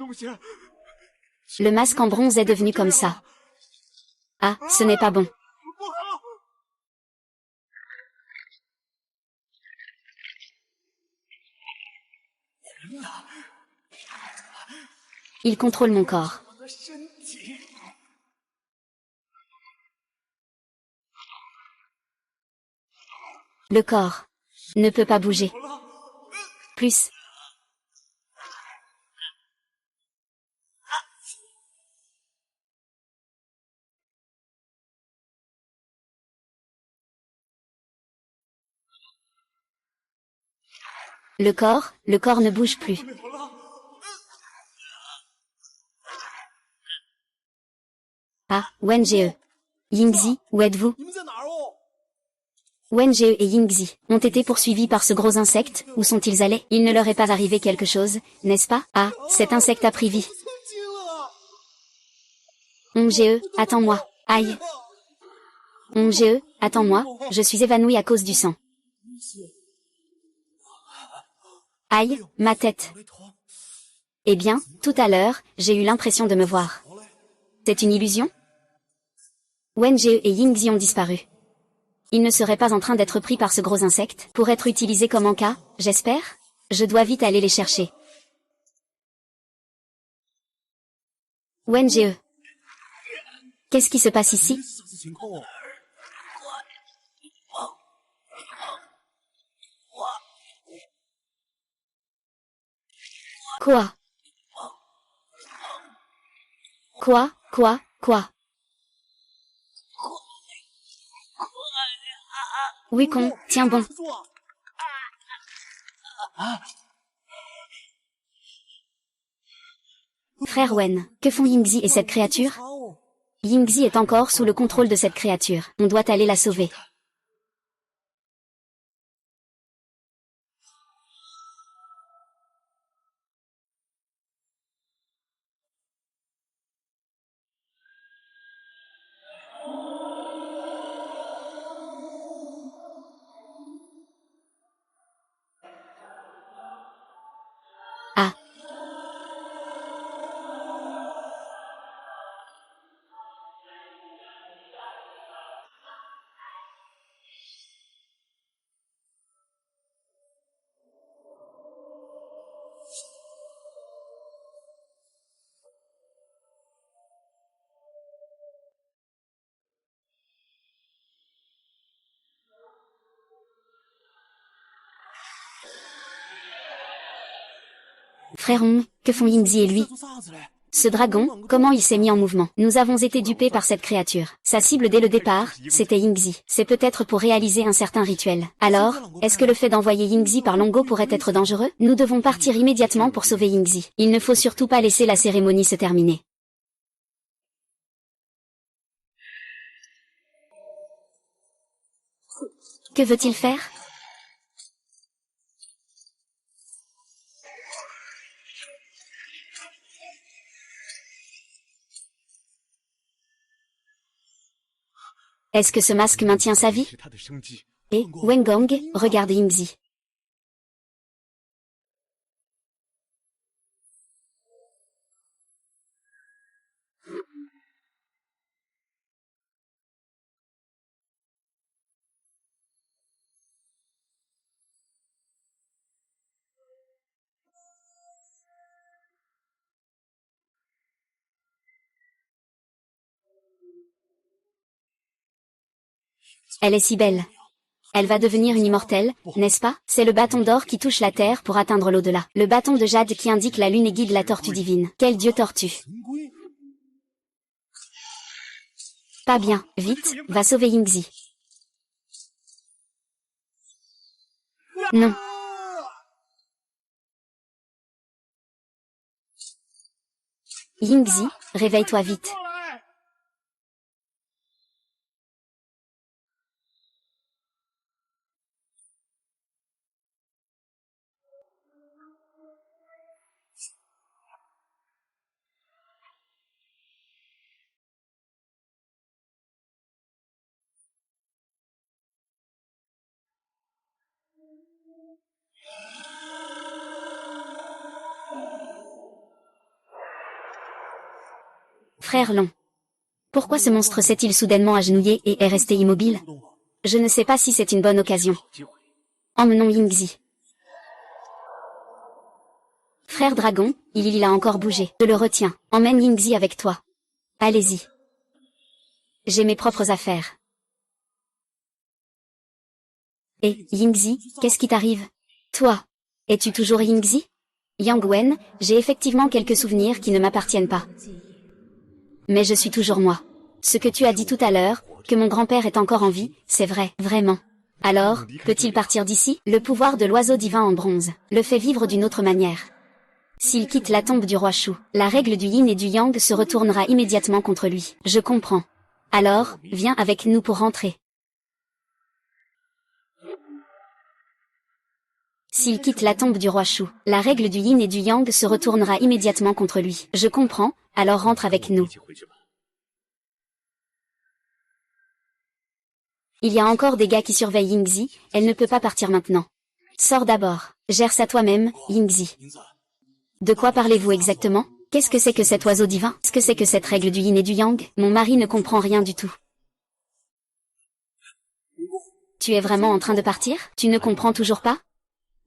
Le masque en bronze est devenu comme ça. Ah, ce n'est pas bon. Il contrôle mon corps. Le corps ne peut pas bouger. Plus. Le corps ne bouge plus. Ah, Wen-Ge. Yingzi, où êtes-vous? Wen-Ge et Yingzi ont été poursuivis par ce gros insecte, où sont-ils allés? Il ne leur est pas arrivé quelque chose, n'est-ce pas? Ah, cet insecte a pris vie. Hong-Ge, attends-moi. Aïe. Hong-Ge, attends-moi, je suis évanoui à cause du sang. Aïe, ma tête. Eh bien, tout à l'heure, j'ai eu l'impression de me voir. C'est une illusion? Wen-Ge et Yingzi ont disparu. Ils ne seraient pas en train d'être pris par ce gros insecte, pour être utilisés comme en cas, j'espère? Je dois vite aller les chercher. Wen-Ge. Qu'est-ce qui se passe ici? Quoi? Quoi? Wukong, tiens bon. Frère Wen, que font Yingzi et cette créature? Yingzi est encore sous le contrôle de cette créature. On doit aller la sauver. Ah. Frère Hong, que font Yingzi et lui? Ce dragon, comment il s'est mis en mouvement? Nous avons été dupés par cette créature. Sa cible dès le départ, c'était Yingzi. C'est peut-être pour réaliser un certain rituel. Alors, est-ce que le fait d'envoyer Yingzi par Longo pourrait être dangereux? Nous devons partir immédiatement pour sauver Yingzi. Il ne faut surtout pas laisser la cérémonie se terminer. Que veut-il faire? Est-ce que ce masque maintient sa vie? Et, Wengong, regarde Yingzi. Elle est si belle. Elle va devenir une immortelle, n'est-ce pas? C'est le bâton d'or qui touche la terre pour atteindre l'au-delà. Le bâton de jade qui indique la lune et guide la tortue divine. Quel dieu tortue? Pas bien, vite, va sauver Yingzi. Non. Yingzi, réveille-toi vite. Frère Long. Pourquoi ce monstre s'est-il soudainement agenouillé et est resté immobile? Je ne sais pas si c'est une bonne occasion. Emmenons Yingzi. Frère Dragon, il a encore bougé. Je le retiens. Emmène Yingzi avec toi. Allez-y. J'ai mes propres affaires. Et, Yingzi, qu'est-ce qui t'arrive? Toi. Es-tu toujours Yingzi? Yang Wen, j'ai effectivement quelques souvenirs qui ne m'appartiennent pas. Mais je suis toujours moi. Ce que tu as dit tout à l'heure, que mon grand-père est encore en vie, c'est vrai, vraiment. Alors, peut-il partir d'ici? Le pouvoir de l'oiseau divin en bronze le fait vivre d'une autre manière. S'il quitte la tombe du roi Shu, la règle du yin et du yang se retournera immédiatement contre lui. Je comprends. Alors, viens avec nous pour rentrer. S'il quitte la tombe du roi Shu, la règle du yin et du yang se retournera immédiatement contre lui. Je comprends, alors rentre avec nous. Il y a encore des gars qui surveillent Yingzi, elle ne peut pas partir maintenant. Sors d'abord. Gère ça toi-même, Yingzi. De quoi parlez-vous exactement? Qu'est-ce que c'est que cet oiseau divin? Qu'est-ce que c'est que cette règle du yin et du yang? Mon mari ne comprend rien du tout. Tu es vraiment en train de partir? Tu ne comprends toujours pas?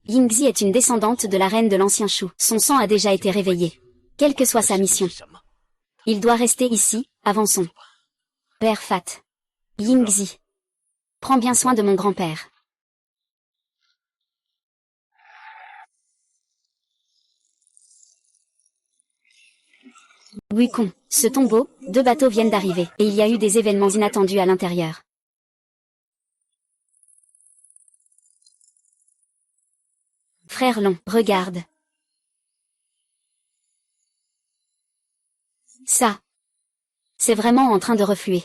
Yingzi est une descendante de la reine de l'ancien Shu. Son sang a déjà été réveillé. Quelle que soit sa mission. Il doit rester ici, avançons. Père Fat. Yingzi. Prends bien soin de mon grand-père. Wukong, ce tombeau, 2 bateaux viennent d'arriver, et il y a eu des événements inattendus à l'intérieur. Frère Long, regarde. Ça. C'est vraiment en train de refluer.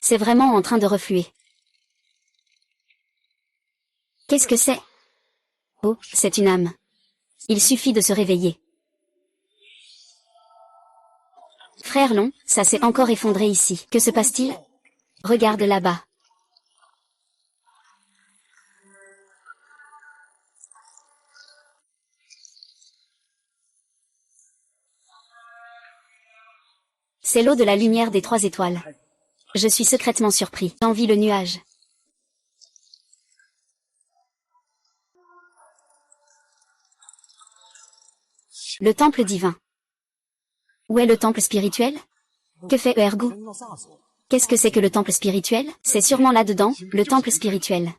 C'est vraiment en train de refluer. Qu'est-ce que c'est? Oh, c'est une âme. Il suffit de se réveiller. Frère Long, ça s'est encore effondré ici. Que se passe-t-il? Regarde là-bas. C'est l'eau de la lumière des 3 étoiles. Je suis secrètement surpris. J'envie le nuage. Le temple divin. Où est le temple spirituel? Que fait Ergo? Qu'est-ce que c'est que le temple spirituel? C'est sûrement là-dedans, le temple spirituel.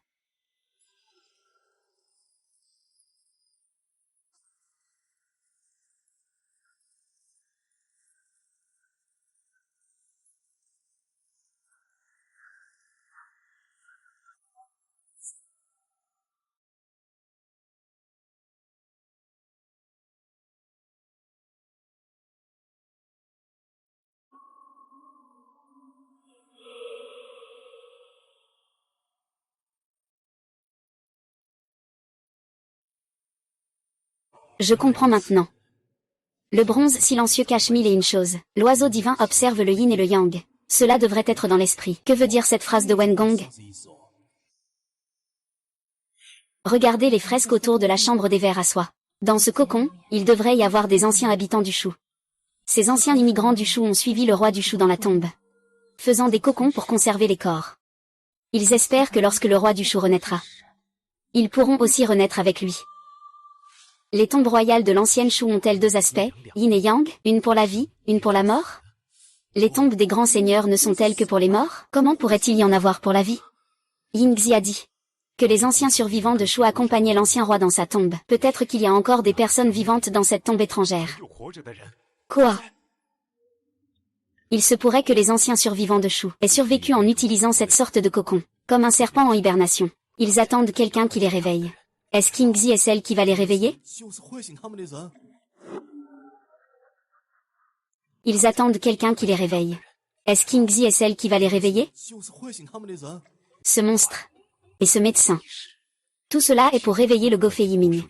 Je comprends maintenant. Le bronze silencieux cache mille et une choses. L'oiseau divin observe le yin et le yang. Cela devrait être dans l'esprit. Que veut dire cette phrase de Wengong? Regardez les fresques autour de la chambre des vers à soie. Dans ce cocon, il devrait y avoir des anciens habitants du Shu. Ces anciens immigrants du Shu ont suivi le roi du Shu dans la tombe, faisant des cocons pour conserver les corps. Ils espèrent que lorsque le roi du Shu renaîtra, ils pourront aussi renaître avec lui. Les tombes royales de l'ancienne Shu ont-elles deux aspects, yin et yang, une pour la vie, une pour la mort? Les tombes des grands seigneurs ne sont-elles que pour les morts? Comment pourrait-il y en avoir pour la vie? Yingzi a dit que les anciens survivants de Shu accompagnaient l'ancien roi dans sa tombe. Peut-être qu'il y a encore des personnes vivantes dans cette tombe étrangère. Quoi? Il se pourrait que les anciens survivants de Shu aient survécu en utilisant cette sorte de cocon, comme un serpent en hibernation. Ils attendent quelqu'un qui les réveille. Est-ce qu'Yingzi est celle qui va les réveiller? Ils attendent quelqu'un qui les réveille. Est-ce qu'Yingzi est celle qui va les réveiller? Ce monstre. Et ce médecin. Tout cela est pour réveiller le Gofei Yiming.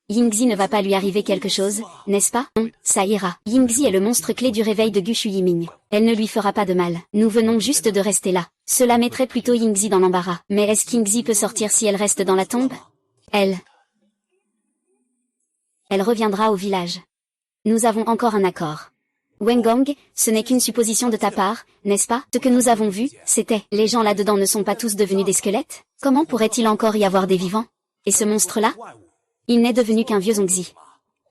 Yingzi ne va pas lui arriver quelque chose, n'est-ce pas? Non, ça ira. Yingzi est le monstre clé du réveil de Gushu Yiming. Elle ne lui fera pas de mal. Nous venons juste de rester là. Cela mettrait plutôt Yingzi dans l'embarras. Mais est-ce qu'Yingzi peut sortir si elle reste dans la tombe? Elle reviendra au village. Nous avons encore un accord. Wengong, ce n'est qu'une supposition de ta part, n'est-ce pas? Ce que nous avons vu, c'était, les gens là-dedans ne sont pas tous devenus des squelettes? Comment pourrait-il encore y avoir des vivants? Et ce monstre-là? Il n'est devenu qu'un vieux Zongzi.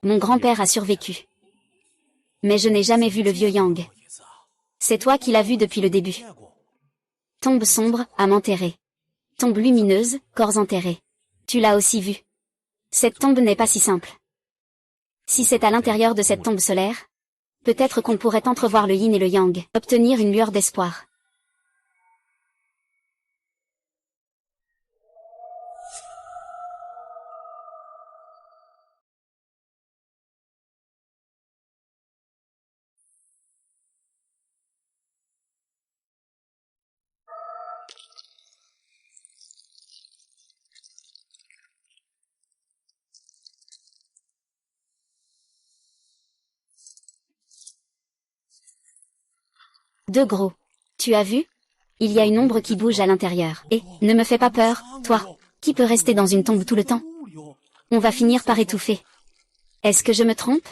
Mon grand-père a survécu. Mais je n'ai jamais vu le vieux Yang. C'est toi qui l'as vu depuis le début. Tombe sombre, âme enterrée. Tombe lumineuse, corps enterrés. Tu l'as aussi vu. Cette tombe n'est pas si simple. Si c'est à l'intérieur de cette tombe solaire, peut-être qu'on pourrait entrevoir le yin et le yang, obtenir une lueur d'espoir. De gros. Tu as vu? Il y a une ombre qui bouge à l'intérieur. Et, ne me fais pas peur, toi. Qui peut rester dans une tombe tout le temps? On va finir par étouffer. Est-ce que je me trompe?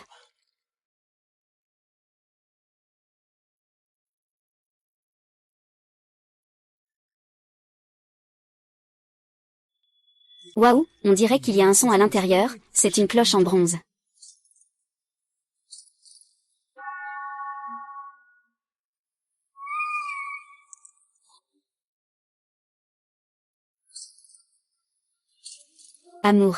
Waouh, on dirait qu'il y a un son à l'intérieur, c'est une cloche en bronze. Amour.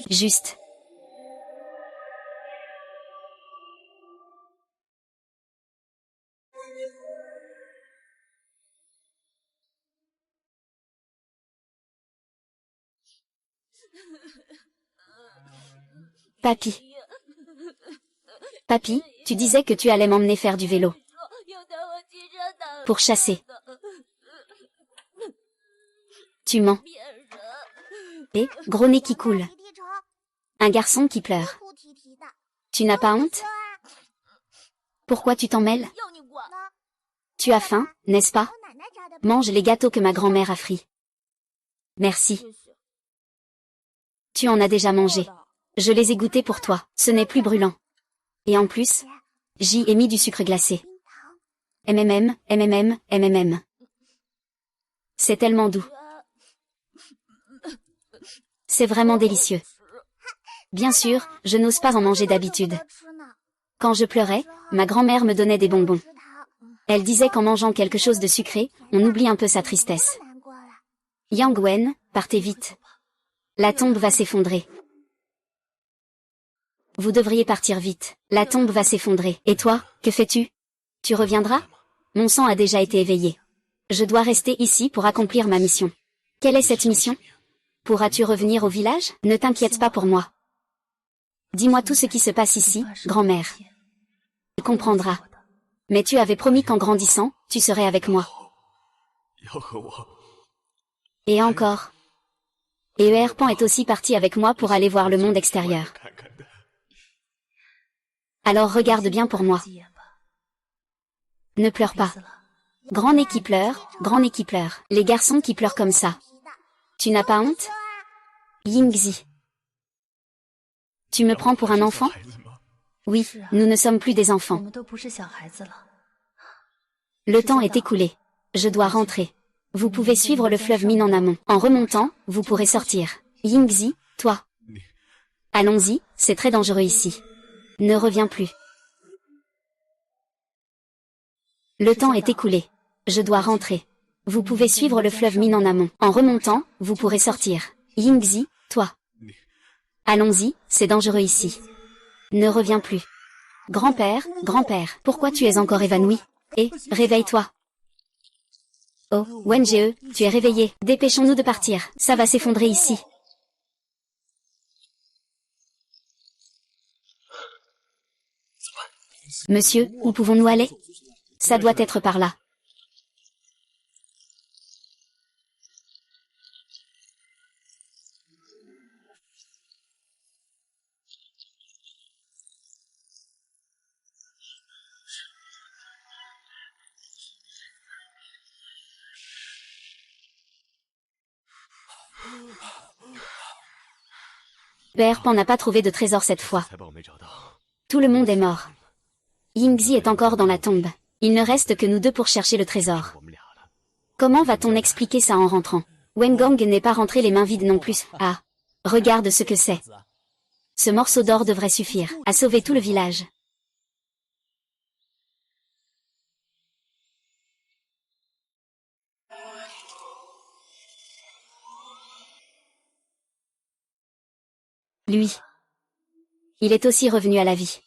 Juste. Papy. Papy, tu disais que tu allais m'emmener faire du vélo. Pour chasser. Tu mens. Et, gros nez qui coule. Un garçon qui pleure. Tu n'as pas honte? Pourquoi tu t'en mêles? Tu as faim, n'est-ce pas? Mange les gâteaux que ma grand-mère a frits. Merci. Tu en as déjà mangé. Je les ai goûtés pour toi, ce n'est plus brûlant. Et en plus, j'y ai mis du sucre glacé. MMM. C'est tellement doux. C'est vraiment délicieux. Bien sûr, je n'ose pas en manger d'habitude. Quand je pleurais, ma grand-mère me donnait des bonbons. Elle disait qu'en mangeant quelque chose de sucré, on oublie un peu sa tristesse. Yang Wen, partez vite. La tombe va s'effondrer. Vous devriez partir vite. La tombe va s'effondrer. Et toi, que fais-tu? Tu reviendras? Mon sang a déjà été éveillé. Je dois rester ici pour accomplir ma mission. Quelle est cette mission? Pourras-tu revenir au village? Ne t'inquiète pas pour moi. Dis-moi tout ce qui se passe ici, grand-mère. Tu comprendras. Mais tu avais promis qu'en grandissant, tu serais avec moi. Et encore. Et Erpan est aussi parti avec moi pour aller voir le monde extérieur. Alors regarde bien pour moi. Ne pleure pas. Grand nez qui pleure, grand nez qui pleure. Les garçons qui pleurent comme ça. Tu n'as pas honte? Yingzi. Tu me prends pour un enfant? Oui, nous ne sommes plus des enfants. Le temps est écoulé. Je dois rentrer. Vous pouvez suivre le fleuve Min en amont. En remontant, vous pourrez sortir. Yingzi, toi. Allons-y, c'est très dangereux ici. Ne reviens plus. Le temps est écoulé. Je dois rentrer. Vous pouvez suivre le fleuve Min en amont. En remontant, vous pourrez sortir. Yingzi, toi. Allons-y, c'est dangereux ici. Ne reviens plus. Grand-père, pourquoi tu es encore évanoui? Réveille-toi. Oh, Wenge, tu es réveillé. Dépêchons-nous de partir. Ça va s'effondrer ici. Monsieur, où pouvons-nous aller? Ça doit être par là. Erpan n'a pas trouvé de trésor cette fois. Tout le monde est mort. Yingzi est encore dans la tombe. Il ne reste que nous deux pour chercher le trésor. Comment va-t-on expliquer ça en rentrant? Wengong n'est pas rentré les mains vides non plus. Ah, regarde ce que c'est. Ce morceau d'or devrait suffire à sauver tout le village. Lui. Il est aussi revenu à la vie.